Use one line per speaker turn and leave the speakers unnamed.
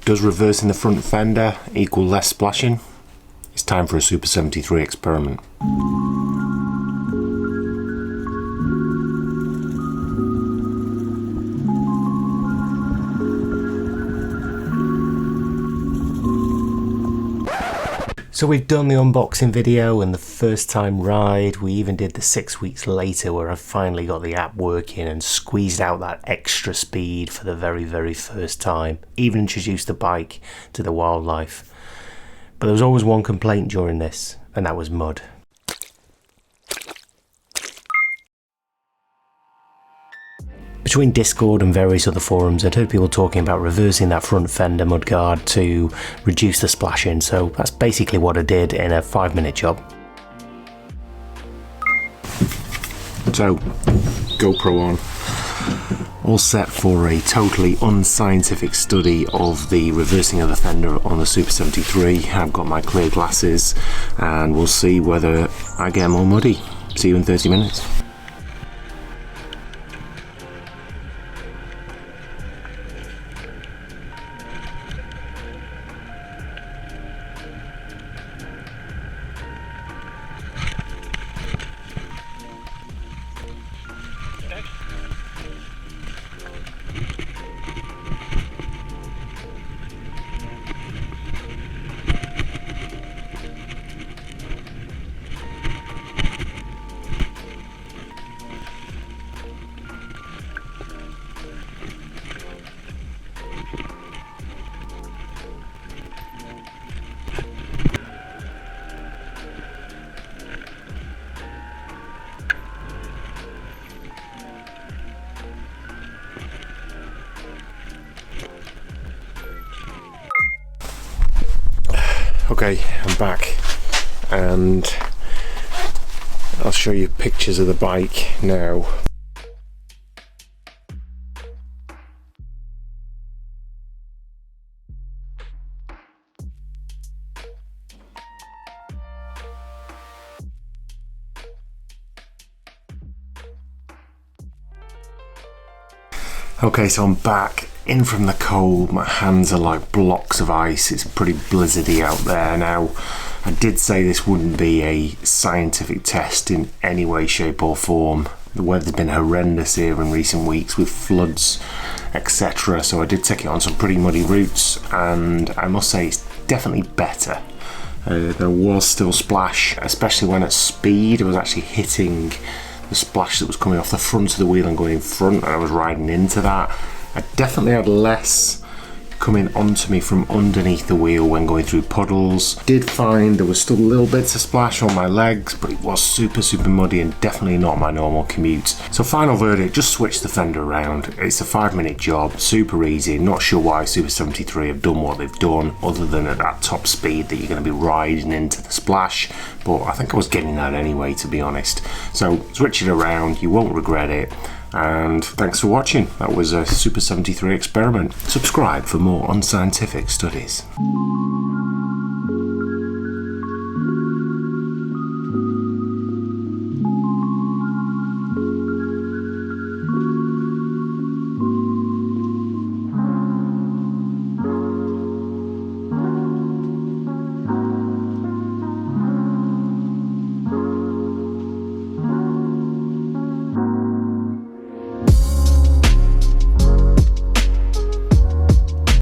Does reversing the front fender equal less splashing? It's time for a Super 73 experiment. So we've done the unboxing video and the first time ride. We even did the 6 weeks later where I finally got the app working and squeezed out that extra speed for the very first time. Even introduced the bike to the wildlife. But there was always one complaint during this, and that was mud. Between Discord and various other forums, I'd heard people talking about reversing that front fender mudguard to reduce the splashing, so that's basically what I did in a 5-minute job. So, GoPro on. All set for a totally unscientific study of the reversing of the fender on the Super 73. I've got my clear glasses and we'll see whether I get more muddy. See you in 30 minutes. Okay, I'm back and I'll show you pictures of the bike now. Okay, so I'm back in from the cold. My hands are like blocks of ice. It's pretty blizzardy out there now. I did say this wouldn't be a scientific test in any way, shape or form. The weather's been horrendous here in recent weeks with floods, etc. So I did take it on some pretty muddy routes and I must say it's definitely better. There was still splash, especially when at speed I was actually hitting the splash that was coming off the front of the wheel and going in front, and I was riding into that. I definitely had less coming onto me from underneath the wheel when going through puddles. Did find there was still little bits of splash on my legs, but it was super muddy and definitely not my normal commute. So final verdict, just switch the fender around. It's a 5-minute job, super easy. Not sure why Super 73 have done what they've done other than at that top speed that you're going to be riding into the splash, but I think I was getting that anyway, to be honest. So switch it around, you won't regret it. And thanks for watching. That was a Super 73 experiment. Subscribe for more unscientific studies.